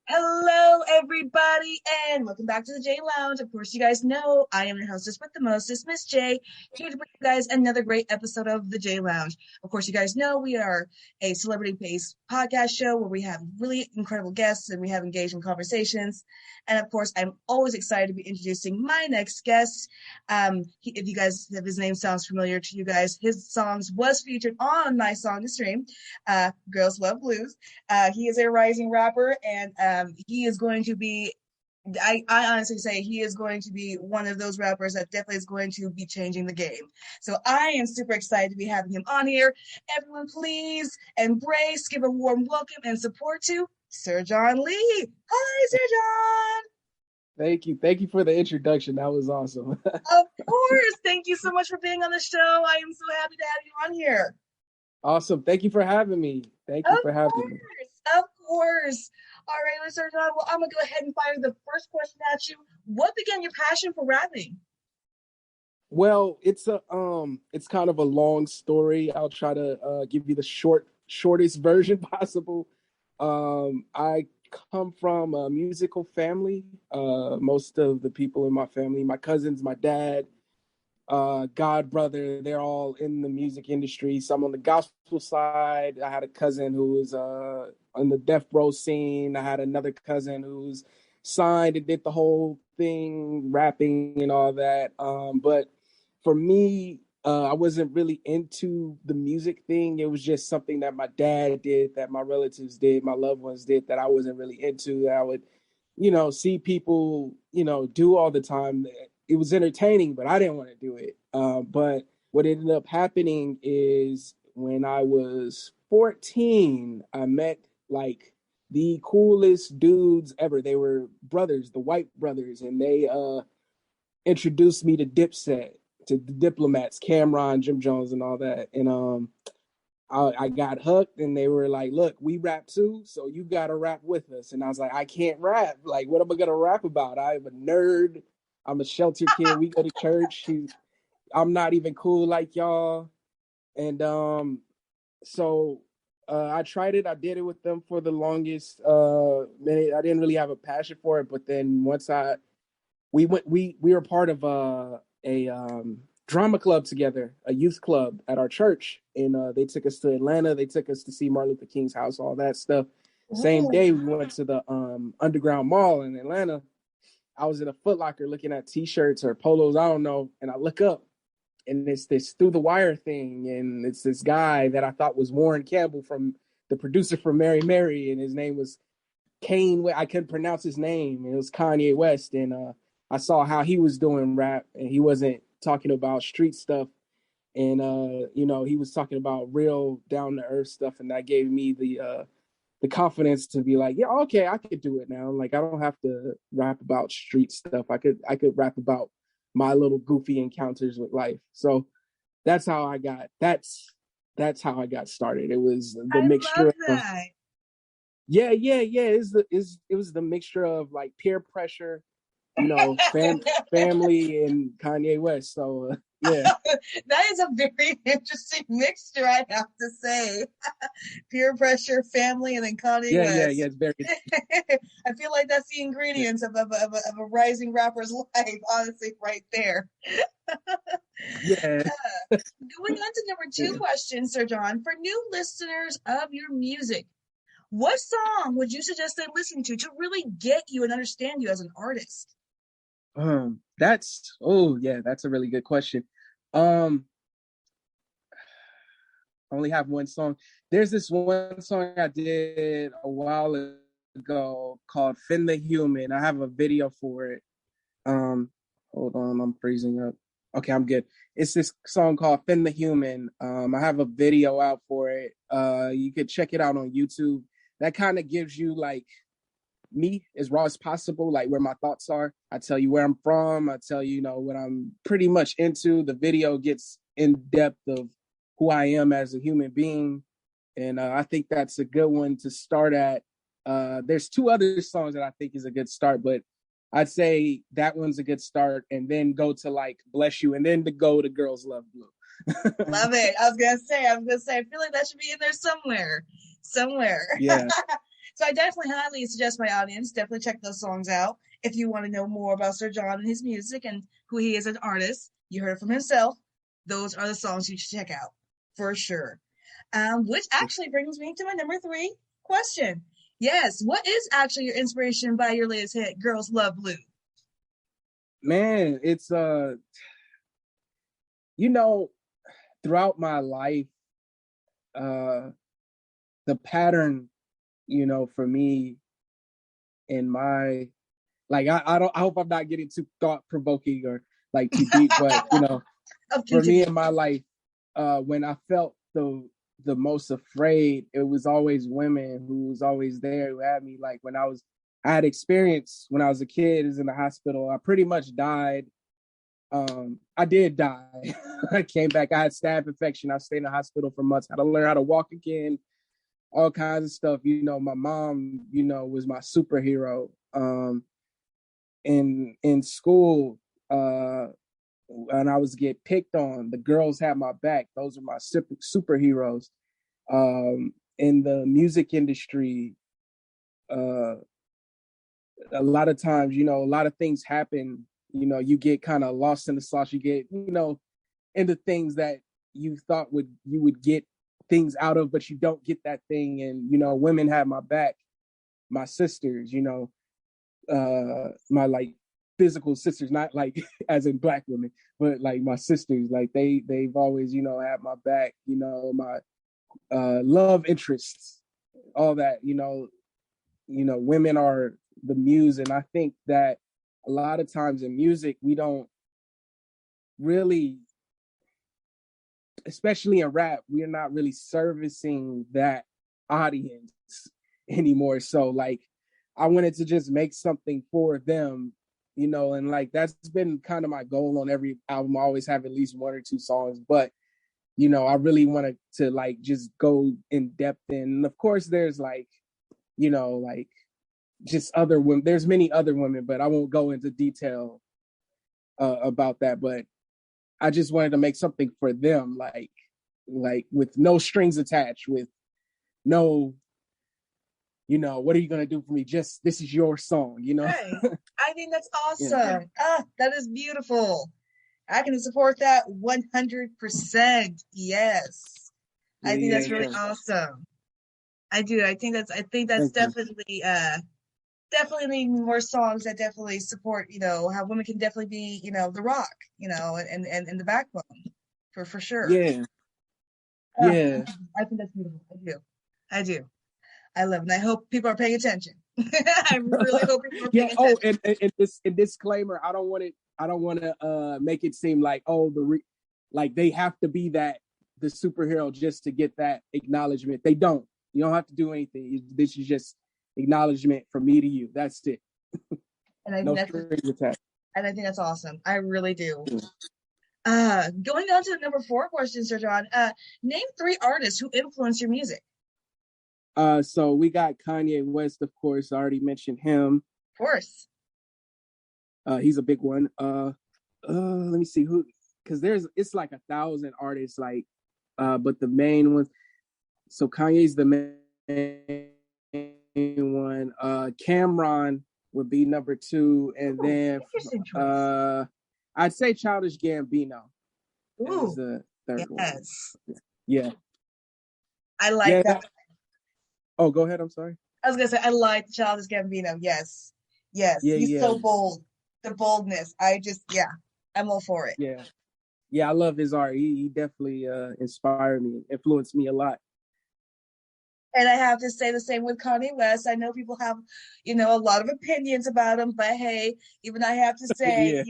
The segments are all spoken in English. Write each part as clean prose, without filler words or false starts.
Hello, everybody, and welcome back to the J Lounge. Of course, you guys know I am your hostess with the mostest, Miss J, here to bring you guys another great episode of the J Lounge. Of course, you guys know we are a celebrity-based podcast show where we have really incredible guests and we have engaging conversations. And of course, I'm always excited to be introducing my next guest. If his name sounds familiar to you guys, his songs was featured on my song to stream, Girls Love Blues. He is a rising rapper, and he is going to be, I honestly say, he is going to be one of those rappers that definitely is going to be changing the game. So I am super excited to be having him on here. Everyone, please embrace, give a warm welcome and support to Sir Jon Lee. Hi, Sir Jon. Thank you. Thank you for the introduction. That was awesome. Of course. Thank you so much for being on the show. I am so happy to have you on here. Awesome. Thank you for having me. Thank you for having me. Of course. All right, Mr. Jon. Well, I'm gonna go ahead and fire the first question at you. What began your passion for rapping? Well, it's kind of a long story. I'll try to give you the shortest version possible. I come from a musical family. Most of the people in my family, my cousins, my dad, god brother, they're all in the music industry. Some on the gospel side. I had a cousin who was on the death row scene. I had another cousin who's signed and did the whole thing, rapping and all that. But for me, I wasn't really into the music thing. It was just something that my dad did, that my relatives did, my loved ones did, that I wasn't really into. That I would, see people, do all the time. It was entertaining, but I didn't want to do it. But what ended up happening is when I was 14, I met like the coolest dudes ever. They were brothers, the White Brothers, and they introduced me to Dipset, to the Diplomats, Cameron, Jim Jones, and all that. And I got hooked, and they were like, "Look, we rap too, so you gotta rap with us." And I was like, "I can't rap. Like, what am I gonna rap about? I'm a nerd. I'm a shelter kid. We go to church. I'm not even cool like y'all." And so I tried it. I did it with them for the longest minute. I didn't really have a passion for it, but then once we were part of a drama club together, a youth club at our church, and they took us to Atlanta. They took us to see Martin Luther King's house, all that stuff. Same day, we went to the Underground Mall in Atlanta. I was in a Foot Locker looking at T-shirts or polos, I don't know, and I look up, and it's this Through the Wire thing, and it's this guy that I thought was Warren Campbell, from the producer from Mary Mary, and his name was Kane. I couldn't pronounce his name. It was Kanye West, and I saw how he was doing rap, and he wasn't talking about street stuff, and he was talking about real down to earth stuff, and that gave me the confidence to be like, yeah, okay, I could do it now. Like, I don't have to rap about street stuff. I could rap about my little goofy encounters with life. So that's how I got started. It was the mixture of yeah. It was the mixture of like peer pressure, family, and Kanye West. So yeah. That is a very interesting mixture, I have to say. Peer pressure, family, and then Kanye West. Yeah, it's very I feel like that's the ingredients of a rising rapper's life, honestly, right there. Yeah. Going on to number 2 question, Sir Jon. For new listeners of your music, what song would you suggest they listen to really get you and understand you as an artist? That's a really good question. I only have one song. There's this one song I did a while ago called Finn the Human. I have a video for it. Hold on, I'm freezing up. Okay, I'm good. It's this song called Finn the Human. I have a video out for it. You could check it out on YouTube. That kind of gives you like me as raw as possible, like where my thoughts are. I tell you where I'm from. I tell you, what I'm pretty much into. The video gets in depth of who I am as a human being. And I think that's a good one to start at. There's 2 other songs that I think is a good start, but I'd say that one's a good start, and then go to like Bless You, and then to go to Girls Love Blue. Love it. I was gonna say, I feel like that should be in there somewhere. Yeah. So I definitely highly suggest my audience definitely check those songs out if you want to know more about Sir Jon and his music and who he is as an artist. You heard it from himself. Those are the songs you should check out for sure. Which actually brings me to my number 3 question. Yes, what is actually your inspiration by your latest hit, Girls Love Blue? Man, it's you know, throughout my life, uh the pattern, for me in my like I hope I'm not getting too thought provoking or like too deep, but for me in my life, when I felt the most afraid, it was always women who was always there, who had me. Like I had experience when I was a kid, is in the hospital. I pretty much died. I did die. I came back. I had staph infection. I stayed in the hospital for months. I had to learn how to walk again, all kinds of stuff. My mom, was my superhero. In school, and I was get picked on, the girls had my back. Those are my superheroes. In the music industry, a lot of times, a lot of things happen. You get kind of lost in the sauce. You get, into things that you thought you would get things out of, but you don't get that thing. And women have my back. My sisters, my like physical sisters, not like as in black women, but like my sisters, like they've always, had my back, my love interests, all that, women are the muse. And I think that a lot of times in music, we don't really, especially in rap, we are not really servicing that audience anymore. So like, I wanted to just make something for them, and like that's been kind of my goal on every album. I always have at least 1 or 2 songs, but I really wanted to like just go in depth in. And of course, there's like, like just other women. There's many other women, but I won't go into detail about that. But I just wanted to make something for them, like with no strings attached, with no, what are you going to do for me? Just, this is your song, Right. I think that's awesome. Yeah. That is beautiful. I can support that 100%. Yes. I think that's really awesome. I do. I think that's definitely definitely more songs that definitely support, how women can definitely be, the rock, and the backbone for sure. Yeah. Yeah. I think that's beautiful. I do. I love it. And I hope people are paying attention. I really hope people are paying attention. And this disclaimer, I don't want to make it seem like, like they have to be the superhero just to get that acknowledgement. They don't. You don't have to do anything. This is just acknowledgement from me to you. That's it. And I think that's awesome. I really do. Going on to the number 4 question, Sir Jon. Name 3 artists who influence your music. So we got Kanye West, of course. I already mentioned him. Of course. He's a big one. Let me see who, because it's like 1,000 artists, like, but the main ones. So Kanye's the main one. Cameron would be number 2, and then I'd say Childish Gambino is the third one. Yeah. I like that. Oh, go ahead. I'm sorry. I was gonna say I like Childish Gambino. Yes. He's so bold. The boldness. I'm all for it. Yeah. I love his art. He definitely inspired me, influenced me a lot. And I have to say the same with Kanye West. I know people have, a lot of opinions about him, but hey, even I have to say,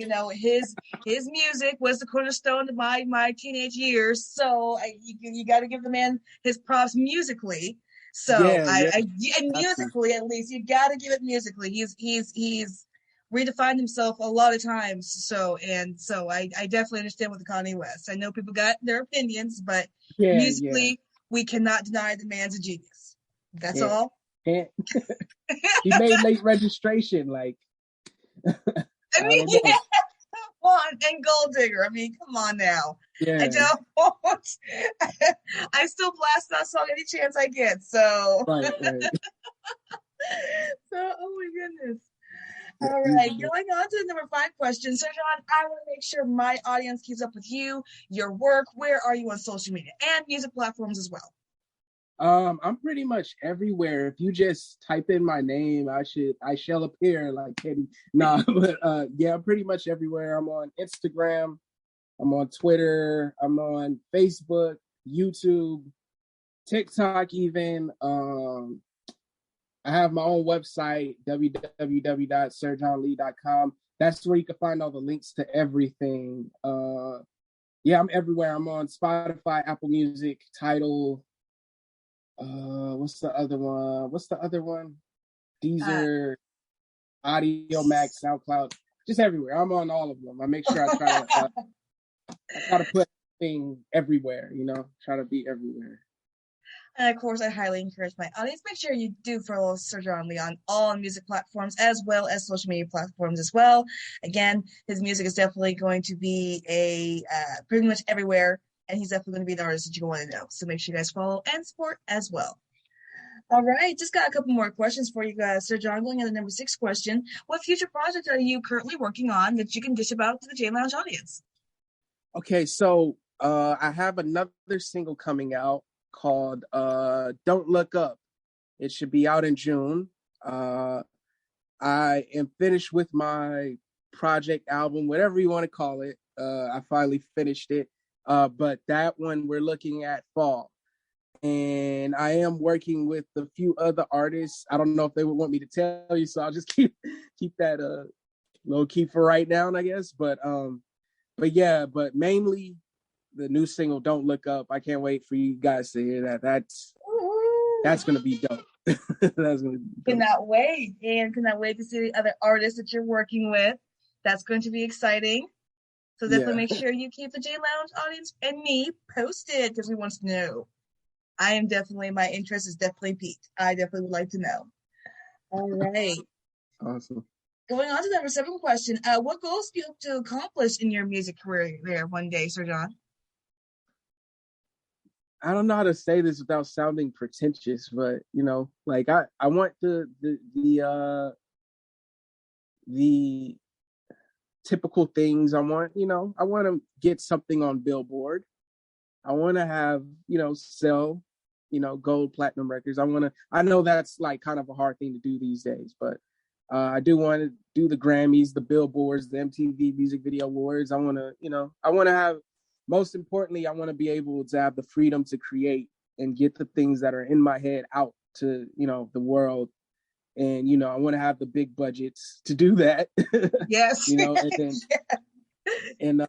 his music was the cornerstone of my teenage years. So you got to give the man his props musically. So and musically, at least you got to give it musically. He's redefined himself a lot of times. So I definitely understand with the Kanye West. I know people got their opinions, but musically. We cannot deny the man's a genius. That's all. He made late registration, like. I mean, come on, and Gold Digger. I mean, come on now. Yeah. I still blast that song any chance I get. So. Right. Oh my goodness. Yeah, All right, usually. going on to the number 5 question. So, John, I want to make sure my audience keeps up with you, your work. Where are you on social media and music platforms as well? I'm pretty much everywhere. If you just type in my name, I shall appear like Katie. Nah, but yeah, I'm pretty much everywhere. I'm on Instagram, I'm on Twitter, I'm on Facebook, YouTube, TikTok even. I have my own website, www.sirjonlee.com. That's where you can find all the links to everything. Yeah, I'm everywhere. I'm on Spotify, Apple Music, Tidal. What's the other one? Uh, Deezer, Audio Max, SoundCloud, just everywhere. I'm on all of them. I make sure I try to put thing everywhere. Try to be everywhere. and of course, I highly encourage my audience. Make sure you do follow Sir Jon Lee on all music platforms as well as social media platforms as well. Again, his music is definitely going to be pretty much everywhere, and he's definitely going to be an artist that you want to know. So make sure you guys follow and support as well. All right, just got a couple more questions for you guys, Sir Jon. Going on the number 6 question: what future project are you currently working on that you can dish about to the J Lounge audience? Okay, so I have another single coming out called Don't Look Up. It should be out in June. I am finished with my project album, whatever you want to call it. I finally finished it. But that one we're looking at fall. And I am working with a few other artists. I don't know if they would want me to tell you, so I'll just keep that low key for right now, I guess. But yeah, but mainly the new single "Don't Look Up." I can't wait for you guys to hear that. That's gonna be dope. That's gonna be dope. Cannot wait, and cannot wait to see the other artists that you're working with. That's going to be exciting. So definitely Yeah. make sure you keep the J Lounge audience and me posted because we want to know. I am definitely, my interest is definitely peaked. I definitely would like to know. All right. Awesome. Going on to the number 7 question. What goals do you hope to accomplish in your music career there one day, Sir Jon? I don't know how to say this without sounding pretentious, but like I want the typical things. I want to get something on Billboard. I want to have, sell, gold, platinum records. I know that's like kind of a hard thing to do these days, but I do want to do the Grammys, the Billboards, the MTV Music Video Awards. I want to have, most importantly, I want to be able to have the freedom to create and get the things that are in my head out to, the world. And, I want to have the big budgets to do that, Yes. and then,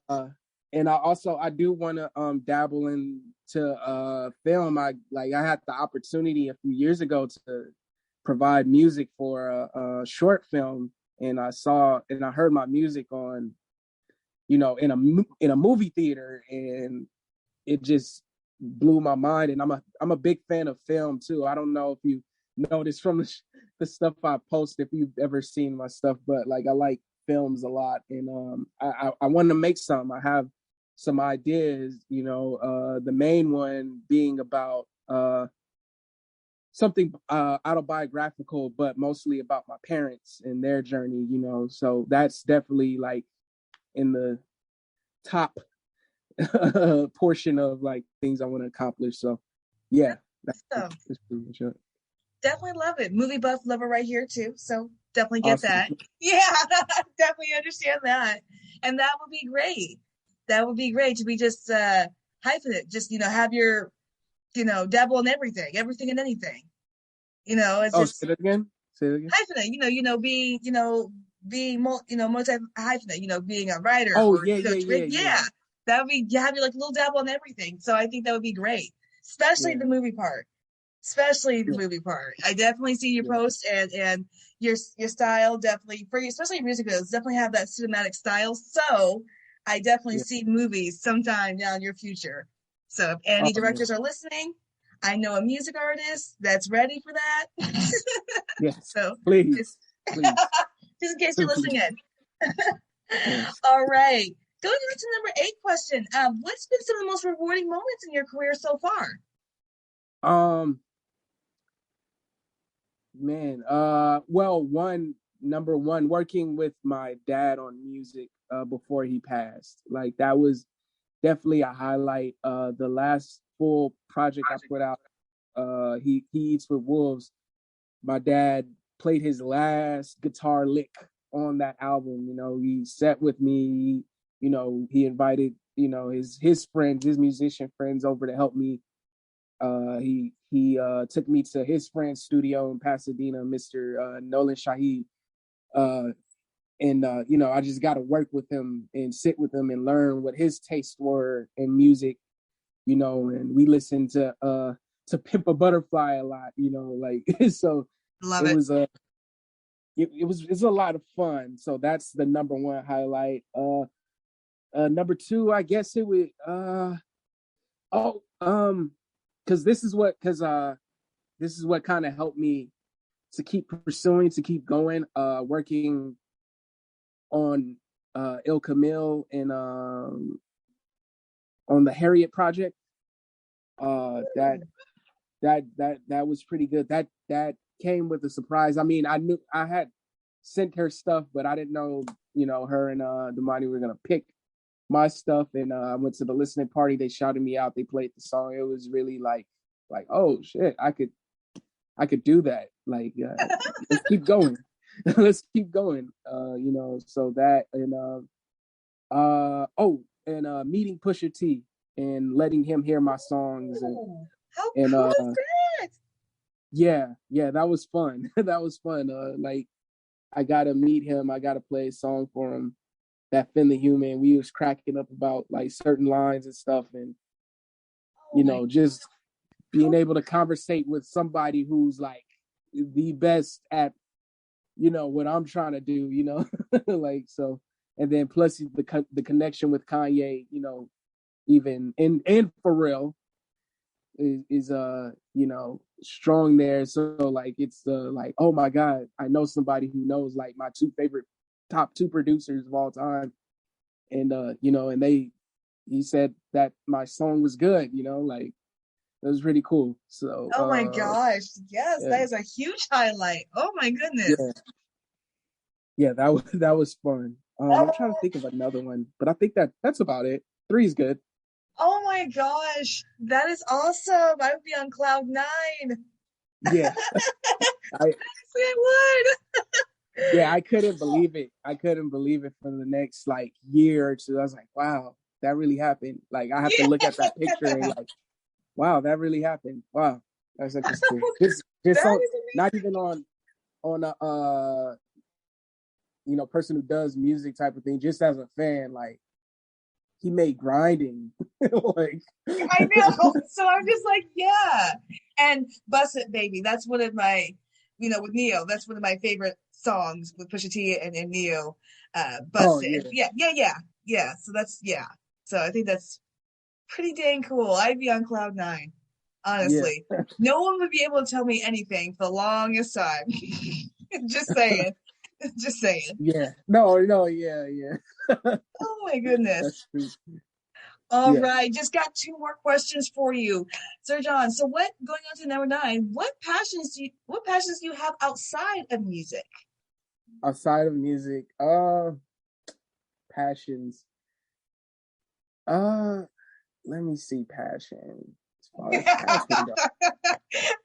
and I do want to dabble into film. I had the opportunity a few years ago to provide music for a short film, and I heard my music on in a movie theater, and it just blew my mind. And I'm a big fan of film too. I don't know if you noticed from the stuff I post, if you've ever seen my stuff, but like I like films a lot, and I want to make some. I have some ideas, the main one being about something autobiographical, but mostly about my parents and their journey, so that's definitely like in the top portion of like things I want to accomplish. So yeah, that's pretty much it. Definitely love it. Movie buff lover right here too. So definitely get Awesome. that. Yeah, definitely understand that. And that would be great. That would be great to be just hyping it. Just, have your, dabble in everything and anything. It's just Say that again. Say it again. hyphen it, being multi hyphen it, being a writer Oh or yeah, yeah, yeah, yeah, yeah, that would be, you have your like little dabble in everything. So I think that would be great, especially yeah, the movie part. Especially the yeah, movie part. I definitely see your yeah, post and your style definitely for you, especially your music videos, definitely have that cinematic style. So I definitely yeah. see movies sometime down in your future. So if any Oh yeah. directors are listening, I know a music artist that's ready for that. Yes. So Please, just please, just in case you're listening please. in. Yes. All right. Going on to number 8 question. What's been some of the most rewarding moments in your career so far? Um, Man, well, number one, working with my dad on music before he passed. Like that was definitely a highlight. The last full project I put out, he Eats with Wolves. My dad played his last guitar lick on that album. You know, he sat with me. You know, he invited his friends, his musician friends, over to help me. He took me to his friend's studio in Pasadena, Mr. Nolan Shahid. Uh, and I just got to work with him and sit with him and learn what his tastes were in music. And we listened to Pimp a Butterfly a lot. Like so Love it it. was it's a lot of fun. So that's the number one highlight. Number two, I guess it would because this is what kind of helped me to keep pursuing, to keep going, working on Il Camille and on the Harriet project. That was pretty good. That came with a surprise. I mean, I knew I had sent her stuff, but I didn't know, her and Damani were gonna pick my stuff. And I went to the listening party. They shouted me out. They played the song. It was really like, oh shit, I could do that. Like, let's keep going. Let's keep going. So that and meeting Pusha T and letting him hear my songs How and cool is that? yeah, that was fun. That was fun. Like I gotta meet him. I gotta play a song for him. That Finn the Human. We was cracking up about like certain lines and stuff, and just being able to conversate with somebody who's like the best at what I'm trying to do. Like so, and then plus the connection with Kanye. Even and Pharrell is strong there. So like it's like, oh my God, I know somebody who knows like my top two producers of all time. And and he said that my song was good, like it was pretty cool. So Oh my gosh. Yes, yeah, that is a huge highlight. Oh my goodness. yeah, that was fun. I'm trying to think of another one, but I think that's about it. Three is good. Oh my gosh. That is awesome. I would be on cloud nine. Yeah. I I would. I couldn't believe it. I couldn't believe it for the next like year or two. I was like, wow, that really happened. Like I have to look at that picture and like, wow, that really happened. Wow, that's interesting. Just That so is not even on a person who does music type of thing. Just as a fan, like he made grinding like I know. So I'm just like, yeah. And Bust It Baby. That's one of my, with Neo, that's one of my favorite songs with Pusha T and Neo. oh Bust yeah, It. Yeah, yeah, yeah. Yeah. So that's yeah. So I think that's pretty dang cool. I'd be on cloud nine, yeah, honestly. No one would be able to tell me anything for the longest time. Just saying. Just saying. yeah. No, yeah. Oh my goodness. That's true. All Yeah, right, just got two more questions for you, Sir John. So, going on to number nine? What passions do you have outside of music? outside of music, passions. Uh, let me see passion. As far as passion goes,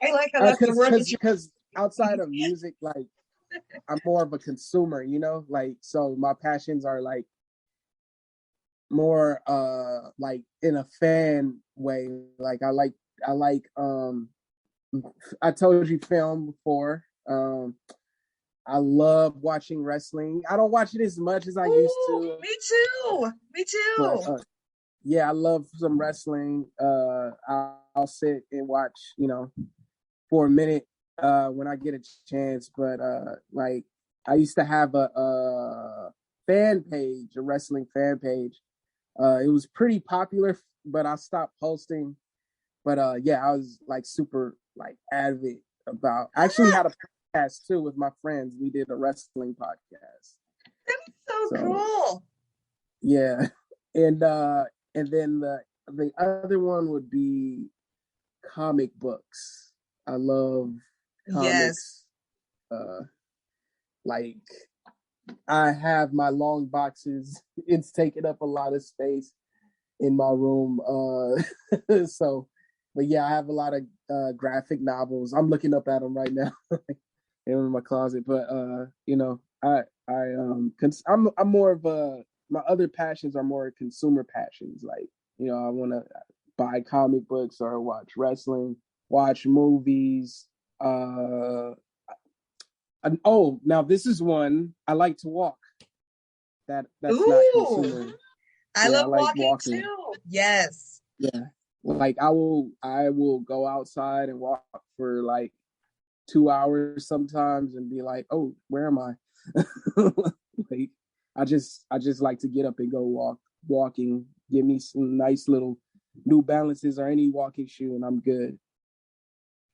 I like how that's the word that you. because outside of music, like I'm more of a consumer, like so my passions are like more like in a fan way. Like I told you film before. I love watching wrestling. I don't watch it as much as I used Ooh, to, me too. Me but too. yeah, I love some wrestling. I'll sit and watch, for a minute when I get a chance. But like I used to have a fan page, a wrestling fan page. It was pretty popular, but I stopped posting. But yeah, I was like super like avid about. I actually had a podcast too with my friends. We did a wrestling podcast. So So cool. yeah, and then the other one would be comic books. I love Yes. comics. like I have my long boxes. It's taking up a lot of space in my room. So, but yeah, I have a lot of graphic novels. I'm looking up at them right now in my closet. But you know, I'm more of a, my other passions are more consumer passions. Like, you know, I want to buy comic books or watch wrestling, watch movies. Oh, now this is one I like to walk. That's not Ooh, consumer. I Yeah, I love like walking walking. too. Yes. Yeah. Like I will go outside and walk for like 2 hours sometimes and be like, oh, where am I? Like I just like to get up and go walking. Give me some nice little New Balances or any walking shoe and I'm good.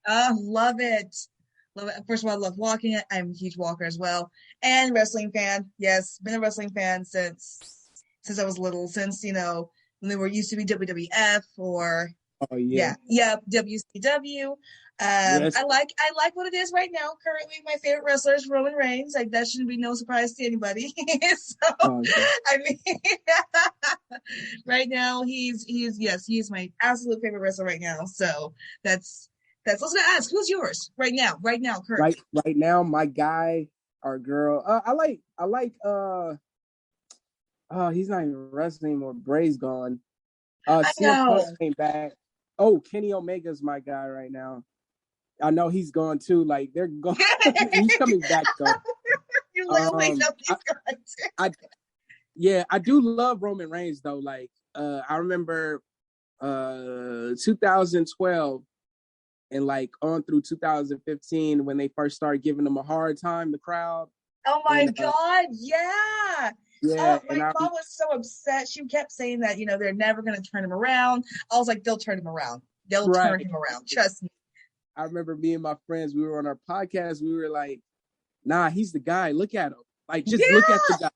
Love it. Love it. First of all, I love walking. I'm a huge walker as well. And wrestling fan. Yes, been a wrestling fan since I was little, since, when they were used to be WWF or Oh yeah. yeah, WCW. Yes. I like what it is right now. Currently, my favorite wrestler is Roman Reigns. Like that shouldn't be no surprise to anybody. So Okay. I mean, right now he is my absolute favorite wrestler right now. So that's. Let's ask, who's yours right now? Right now, Right currently. right now, my guy or girl. I like he's not even wrestling anymore. Bray's gone. I CM Punk know. came back. Oh, Kenny Omega's my guy right now. I know he's gone too. Like they're going. He's coming back though. You literally Um, know I, he's going to. I yeah, I do love Roman Reigns though. Like I remember 2012 and like on through 2015 when they first started giving him a hard time, the crowd. Oh my And God, yeah. yeah, Oh, and my mom was so upset. She kept saying that, they're never going to turn him around. I was like, they'll turn him around. They'll turn right. him around. Trust me. I remember me and my friends, we were on our podcast, we were like, nah, he's the guy. Look at him. Like, just look at Yeah. the guy.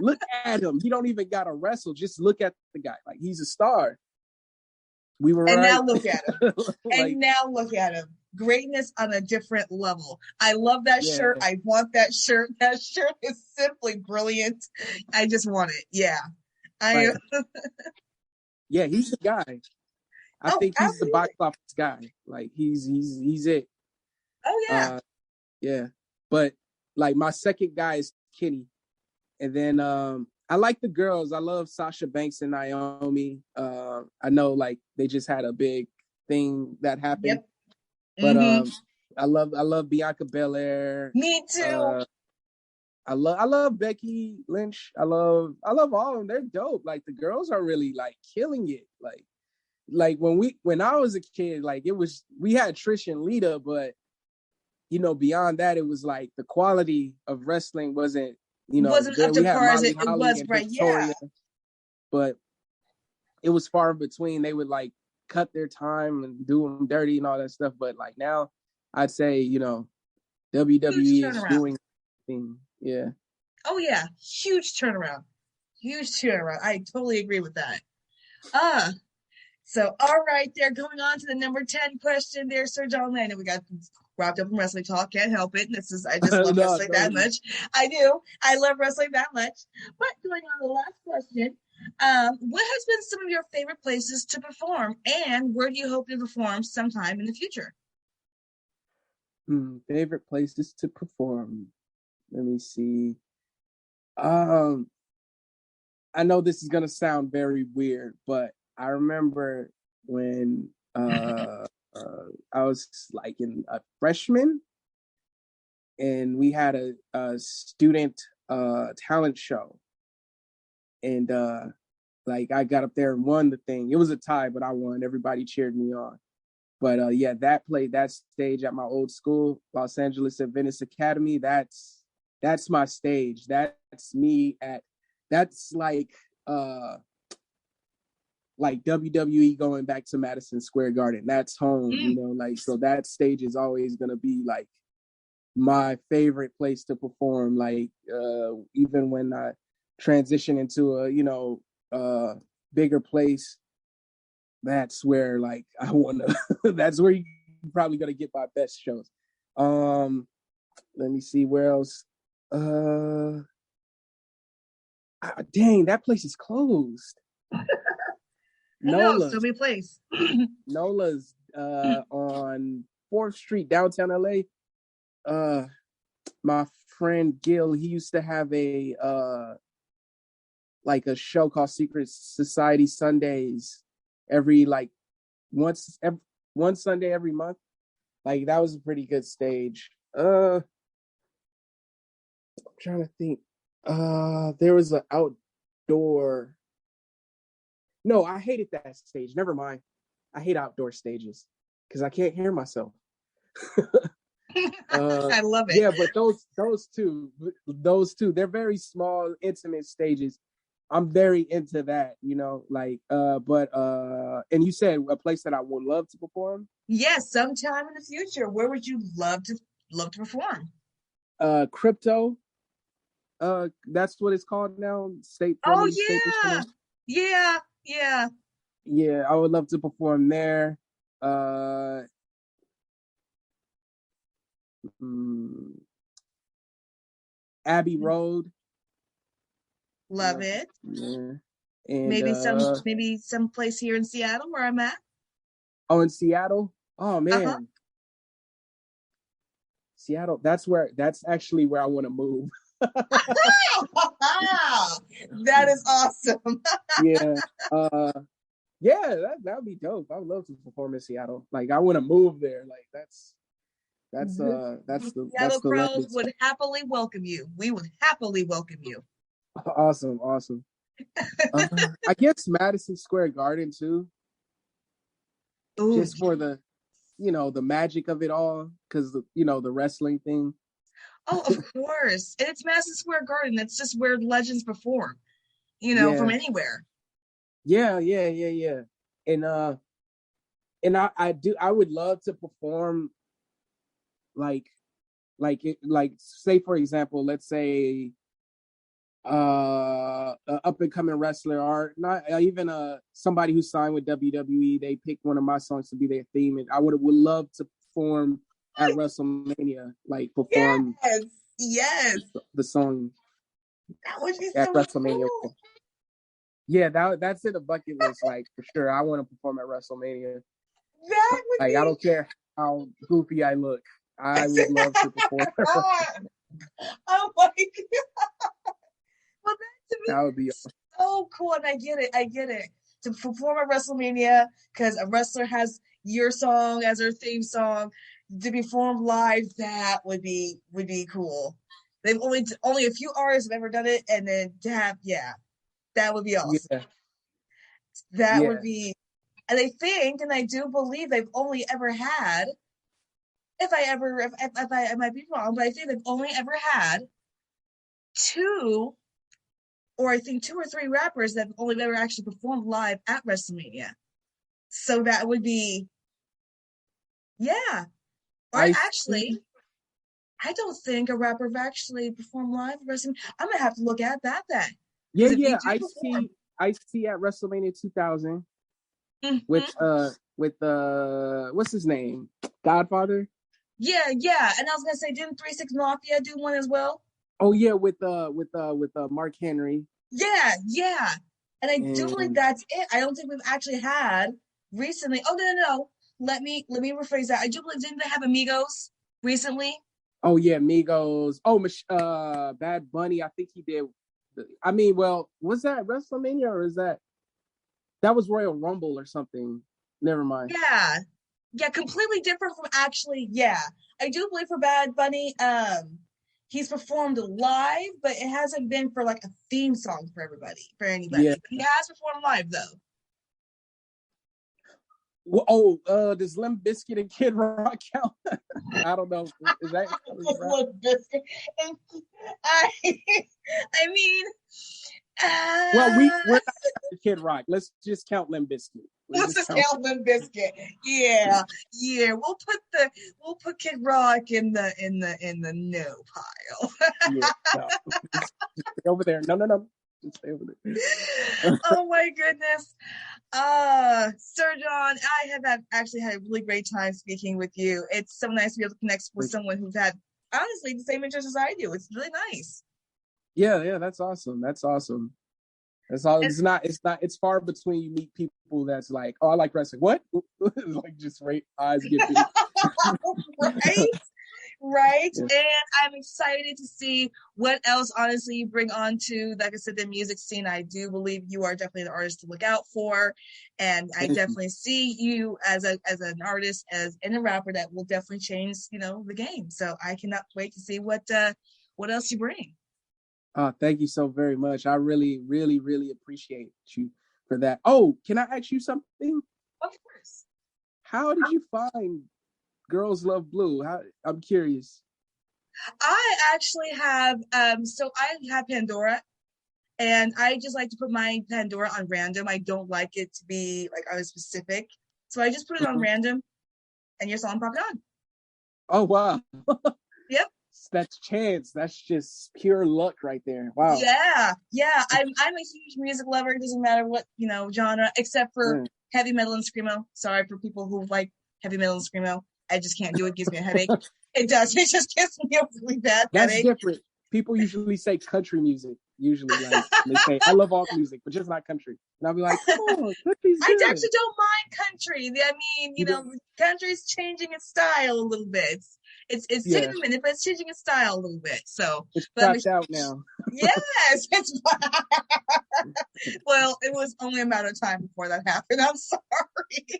Look at him. He don't even gotta wrestle. Just look at the guy. Like he's a star. We were And now right. look at him. And Like, now look at him. Greatness on a different level. I love that yeah, shirt. I want that shirt. That shirt is simply brilliant. I just want it. Yeah. I right. Yeah, he's the guy. I Oh, think he's the box absolutely. office guy. Like he's it. Oh yeah. Uh yeah. But like my second guy is Kenny. And then I like the girls. I love Sasha Banks and Naomi. I know like they just had a big thing that happened. Yep. But Mm-hmm. I love Bianca Belair. Me too. Uh I love Becky Lynch. I love all of them. They're dope. Like the girls are really like killing it. Like when I was a kid, like we had Trish and Lita, but beyond that, it was like the quality of wrestling wasn't, Wasn't up there. to We had par as Molly it Holly was, and right? Yeah. Victoria, but it was far in between. They would like cut their time and do them dirty and all that stuff. But like now, I'd say Huge WWE is turnaround. doing thing. Yeah. Oh yeah. Huge turnaround. Huge turnaround. I totally agree with that. Uh, so all right, there, going on to the number 10 question there, Sir John Lee. I know we got wrapped up in wrestling talk, can't help it. I just love No, wrestling that totally. much. I do. I love wrestling that much. But going on to the last question, what has been some of your favorite places to perform, and where do you hope to perform sometime in the future? Favorite places to perform. Let me see. Um, I know this is gonna sound very weird, but I remember when I was like in a freshman and we had a student talent show and like I got up there and won the thing. It was a tie, but I won. Everybody cheered me on. But yeah, that stage at my old school, Los Angeles Adventist Academy. That's my stage. That's me at. That's like WWE going back to Madison Square Garden. That's home. Mm, Like so that stage is always gonna be like my favorite place to perform. Like even when I transition into a bigger place, that's where like I want to. That's where you probably gonna get my best shows. Um, Let me see where else. Dang, that place is closed. I know, so many places. Nola's on 4th Street, downtown LA. My friend Gil, he used to have a like a show called Secret Society Sundays every like one Sunday every month. Like that was a pretty good stage. I'm trying to think. There was an outdoor. No, I hated that stage. Never mind. I hate outdoor stages because I can't hear myself. I love it. Yeah, but those two, they're very small, intimate stages. I'm very into that, like and you said a place that I would love to perform? Yes, sometime in the future. Where would you love to perform? Crypto. That's what it's called now. Oh State yeah. Yeah, yeah. Yeah, I would love to perform there. Uh Abbey Road. Love it. Yeah. And maybe some place here in Seattle where I'm at. Oh, in Seattle? Oh man. Uh-huh. Seattle, that's actually where I want to move. That is awesome. Yeah. Yeah, that would be dope. I would love to perform in Seattle. Like I want to move there. Like that's the Seattle Crows would happily welcome you. We would happily welcome you. Awesome. I guess Madison Square Garden too. Ooh. Just for the the magic of it all, because the wrestling thing. Oh, of course. And it's Madison Square Garden. That's just where legends perform, from anywhere. Yeah. And I would love to perform like say for example, let's say an up and coming wrestler, or not even somebody who signed with WWE, they picked one of my songs to be their theme, and I would love to perform at WrestleMania, like perform yes the song. That would be at so WrestleMania. Cool. Yeah, that's in the bucket list, like for sure. I want to perform at WrestleMania. That would I don't care how goofy I look. I would love to perform. Oh my god! Well, that would be so cool, and I get it. To perform at WrestleMania because a wrestler has your song as their theme song, to be performed live, that would be cool. They've only a few artists have ever done it, and then to have that would be awesome. Yeah. That would be, and I think, and I do believe they've only ever had. If I might be wrong, but I think they've only ever had two or 3 rappers that have only ever actually performed live at WrestleMania. So that would be, Or I don't think a rapper have actually performed live at WrestleMania. I'm gonna have to look at that then. Yeah. I see at WrestleMania 2000 with what's his name? Godfather. Yeah, and I was gonna say, didn't 3 6 Mafia do one as well? Oh yeah, with Mark Henry. Yeah, and I do believe that's it. I don't think we've actually had recently. Oh no. Let me rephrase that. I do believe, didn't they have Amigos recently? Oh yeah, Migos. Oh, Bad Bunny. I think he did. I mean, well, was that WrestleMania or is that was Royal Rumble or something? Never mind. Yeah, completely different from actually. Yeah, I do believe for Bad Bunny, he's performed live, but it hasn't been for like a theme song for anybody. Yeah. He has performed live though. Well, does Limp Bizkit and Kid Rock count? I don't know. Is that Limp Bizkit? I mean, well, we're not Kid Rock. Let's just count Limp Bizkit. Let's just count Limp Bizkit. Yeah. We'll put Kid Rock in the no pile. No. Stay over there. No. Stay over there. Oh my goodness. Sir Jon, I have actually had a really great time speaking with you. It's so nice to be able to connect with someone who's had honestly the same interest as I do. It's really nice. Yeah, that's awesome. That's awesome. That's all. And, It's far between you meet people that's like, oh, I like wrestling. What? Like just right eyes get big. right? Right. Yeah. And I'm excited to see what else, honestly, you bring on to, like I said, the music scene. I do believe you are definitely the artist to look out for. And I Thank you. definitely see you as an artist, and a rapper that will definitely change, the game. So I cannot wait to see what else you bring. Thank you so very much. I really, really, really appreciate you for that. Oh, can I ask you something? Of course. How did you find Girls Love Blue? I'm curious. I actually have so I have Pandora, and I just like to put my Pandora on random. I don't like it to be like on a specific. So I just put it on Mhm. random and your song popped on. Oh wow. Yep. That's chance. That's just pure luck right there. Wow. Yeah. Yeah. I'm a huge music lover. It doesn't matter what, genre, except for Yeah. heavy metal and screamo. Sorry for people who like heavy metal and screamo. I just can't do it. It gives me a headache. It does. It just gives me a really bad That's headache. different. People usually say country music. Usually, like they say, I love all music, but just not country. And I'll be like, come on, country's I good. actually don't mind country. I mean, country's changing its style a little bit. It's taking Yeah, a minute, but it's changing its style a little bit. So, it's but tapped out now. yes, it's well, it was only a matter of time before that happened. I'm sorry.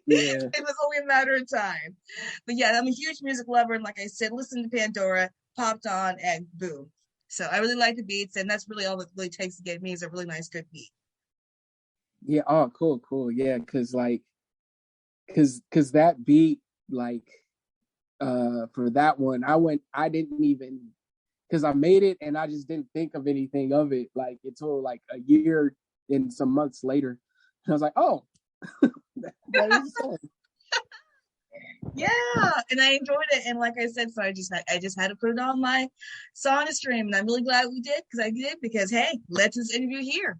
Yeah. It was only a matter of time. But yeah, I'm a huge music lover, and like I said, listen to Pandora, popped on, and boom. So I really like the beats, and that's really all it really takes to get me is a really nice, good beat. Yeah. Oh, cool. Yeah, cause that beat, like, for that one, I didn't even, cause I made it and I just didn't think of anything of it, like until like a year and some months later. And I was like, oh, that is a song. Yeah, and I enjoyed it. And like I said, so I just had to put it on my song to stream, and I'm really glad we did because hey, let's this interview here.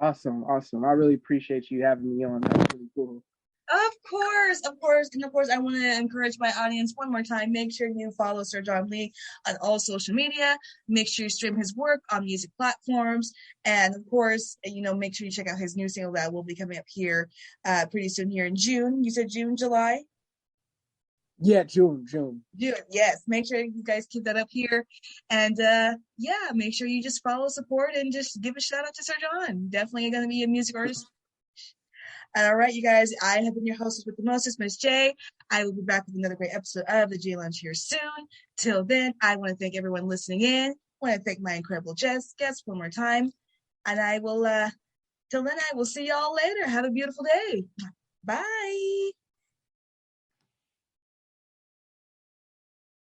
Awesome. I really appreciate you having me on. That's really cool. Of course, and of course, I want to encourage my audience one more time. Make sure you follow Sir Jon Lee on all social media. Make sure you stream his work on music platforms, and of course, make sure you check out his new single that will be coming up here, pretty soon here in June. You said June, July. Yeah, June. June, yes. Make sure you guys keep that up here, and yeah, make sure you just follow, support, and just give a shout out to Sir Jon. Definitely going to be a music artist. All right, you guys, I have been your hostess with the mostest, Miss J. I will be back with another great episode of the J Lounge here soon. Till then, I want to thank everyone listening in. I want to thank my incredible guests one more time. And I will, till then, I will see y'all later. Have a beautiful day. Bye.